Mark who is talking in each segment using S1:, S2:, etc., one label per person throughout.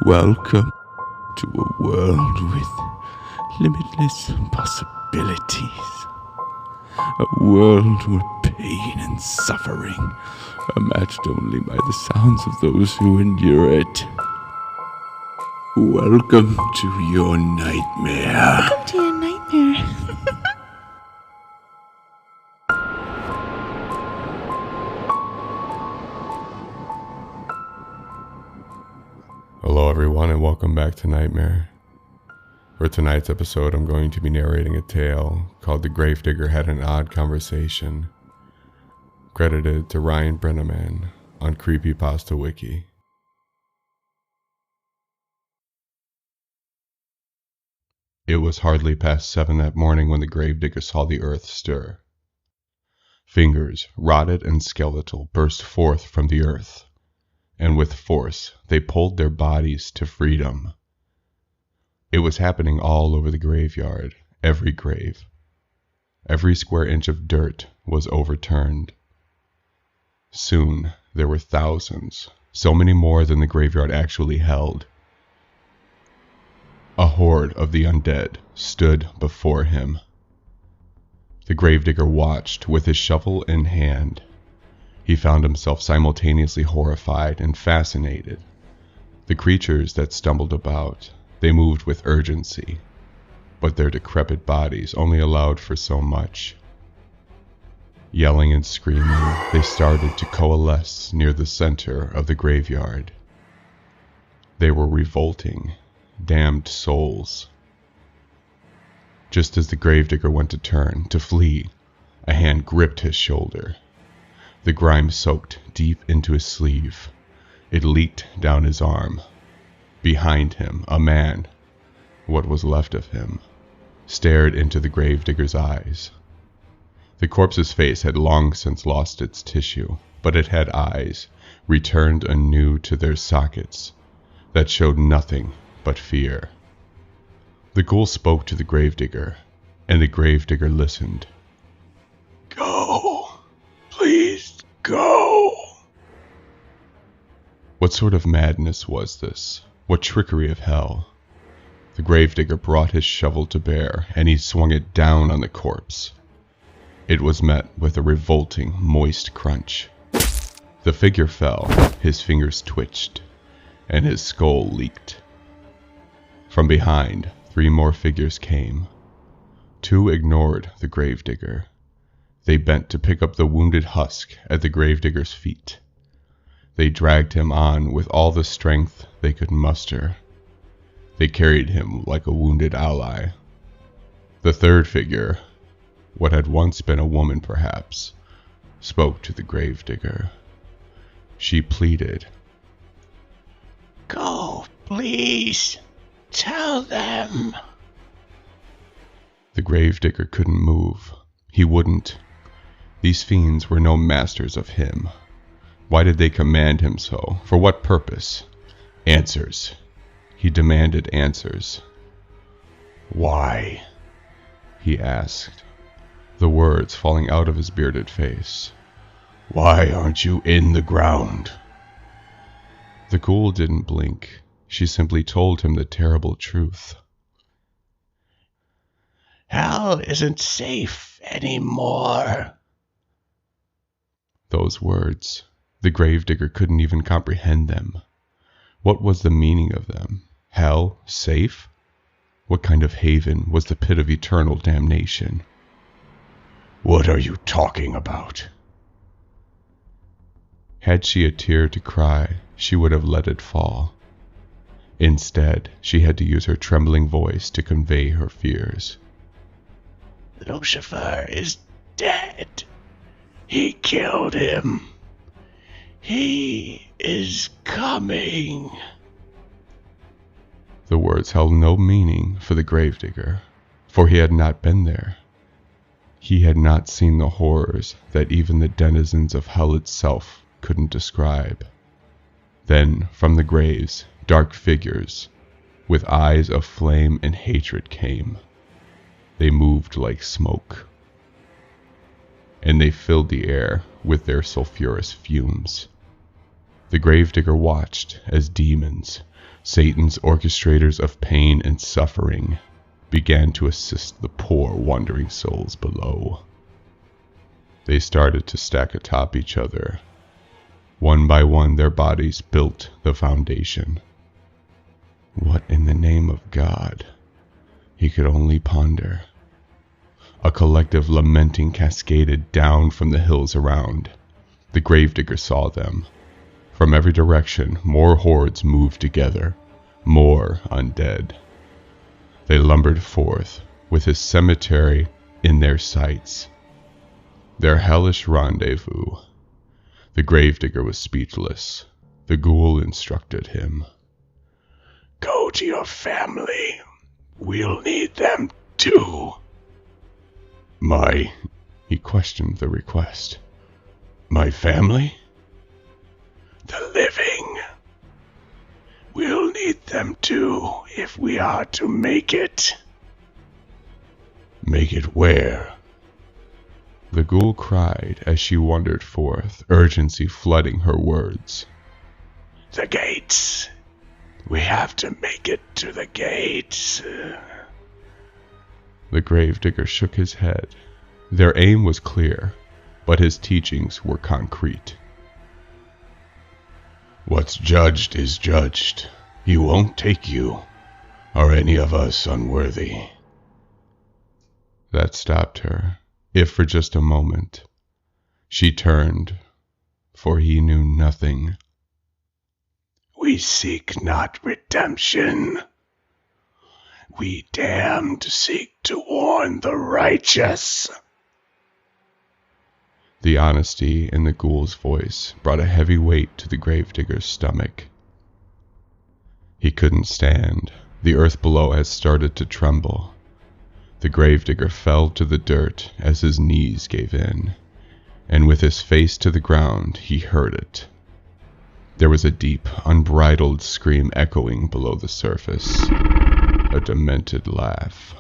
S1: Welcome to a world with limitless possibilities. A world where pain and suffering are matched only by the sounds of those who endure it. Welcome to your nightmare.
S2: Welcome to your nightmare.
S3: Hello everyone and welcome back to Nightmare. For tonight's episode I'm going to be narrating a tale called The Gravedigger Had an Odd Conversation, credited to Ryan Brenneman on Creepypasta Wiki. It was hardly past 7 that morning when the gravedigger saw the earth stir. Fingers, rotted and skeletal, burst forth from the earth, and with force they pulled their bodies to freedom. It was happening all over the graveyard, every grave. Every square inch of dirt was overturned. Soon there were thousands, so many more than the graveyard actually held. A horde of the undead stood before him. The gravedigger watched with his shovel in hand. He found himself simultaneously horrified and fascinated. The creatures that stumbled about, they moved with urgency, but their decrepit bodies only allowed for so much. Yelling and screaming, they started to coalesce near the center of the graveyard. They were revolting, damned souls. Just as the gravedigger went to turn, to flee, a hand gripped his shoulder. The grime soaked deep into his sleeve. It leaked down his arm. Behind him, a man, what was left of him, stared into the gravedigger's eyes. The corpse's face had long since lost its tissue, but it had eyes, returned anew to their sockets, that showed nothing but fear. The ghoul spoke to the gravedigger, and the gravedigger listened.
S1: Go. Please go.
S3: What sort of madness was this? What trickery of hell? The gravedigger brought his shovel to bear, and he swung it down on the corpse. It was met with a revolting, moist crunch. The figure fell, his fingers twitched, and his skull leaked. From behind, 3 more figures came. 2 ignored the gravedigger. They bent to pick up the wounded husk at the gravedigger's feet. They dragged him on with all the strength they could muster. They carried him like a wounded ally. The 3rd figure, what had once been a woman perhaps, spoke to the gravedigger. She pleaded,
S1: Go, please. Tell them.
S3: The gravedigger couldn't move. He wouldn't. These fiends were no masters of him. Why did they command him so? For what purpose? Answers. He demanded answers.
S1: Why?
S3: He asked, the words falling out of his bearded face.
S1: Why aren't you in the ground?
S3: The ghoul didn't blink. She simply told him the terrible truth.
S1: Hell isn't safe anymore.
S3: Those words, the gravedigger couldn't even comprehend them. What was the meaning of them? Hell safe? What kind of haven was the pit of eternal damnation?
S1: What are you talking about?
S3: Had she a tear to cry, she would have let it fall. Instead, she had to use her trembling voice to convey her fears.
S1: Lucifer is dead. He killed him. He is coming.
S3: The words held no meaning for the gravedigger, for he had not been there. He had not seen the horrors that even the denizens of hell itself couldn't describe. Then, from the graves, dark figures, with eyes of flame and hatred came. They moved like smoke, and they filled the air with their sulphurous fumes. The gravedigger watched as demons, Satan's orchestrators of pain and suffering began to assist the poor wandering souls below. They started to stack atop each other. One by one, their bodies built the foundation. What in the name of God? He could only ponder. A collective lamenting cascaded down from the hills around. The gravedigger saw them. From every direction, more hordes moved together, more undead. They lumbered forth, with his cemetery in their sights. Their hellish rendezvous. The gravedigger was speechless. The ghoul instructed him.
S1: Go to your family. We'll need them too.
S3: He questioned the request.
S1: My family? The living. We'll need them too if we are to make it. Make it where?
S3: The ghoul cried as she wandered forth, urgency flooding her words.
S1: The gates. We have to make it to the gates.
S3: The gravedigger shook his head. Their aim was clear, but his teachings were concrete.
S1: What's judged is judged. He won't take you, or any of us unworthy.
S3: That stopped her, if for just a moment. She turned, for he knew nothing.
S1: We seek not redemption. We damned seek to warn the righteous.
S3: The honesty in the ghoul's voice brought a heavy weight to the gravedigger's stomach. He couldn't stand. The earth below had started to tremble. The gravedigger fell to the dirt as his knees gave in, and with his face to the ground, he heard it. There was a deep, unbridled scream echoing below the surface, a demented laugh.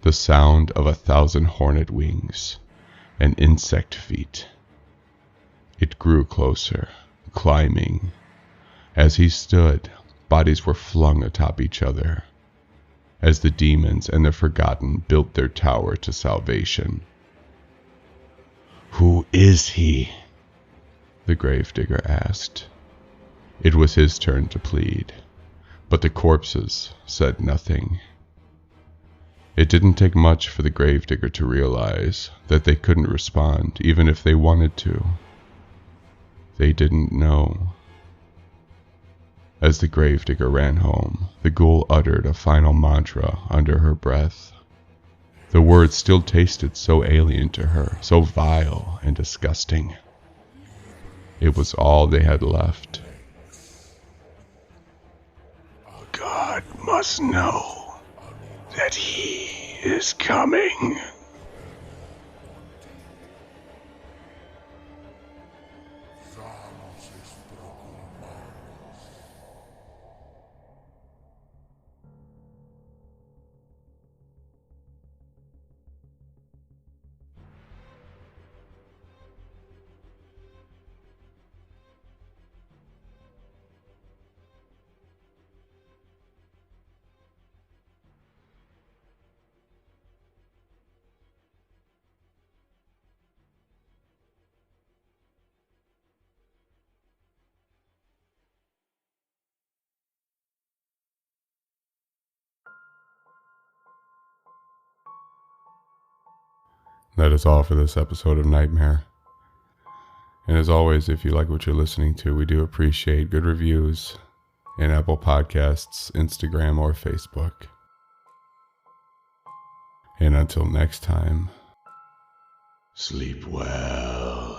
S3: The sound of 1,000 hornet wings, and insect feet. It grew closer, climbing. As he stood, bodies were flung atop each other, as the demons and the forgotten built their tower to salvation.
S1: Who is he?
S3: The gravedigger asked. It was his turn to plead, but the corpses said nothing. It didn't take much for the gravedigger to realize that they couldn't respond even if they wanted to. They didn't know. As the gravedigger ran home, the ghoul uttered a final mantra under her breath. The words still tasted so alien to her, so vile and disgusting. It was all they had left.
S1: God must know that he is coming.
S3: That is all for this episode of Nightmare. And as always, if you like what you're listening to, we do appreciate good reviews in Apple Podcasts, Instagram, or Facebook. And until next time,
S1: sleep well.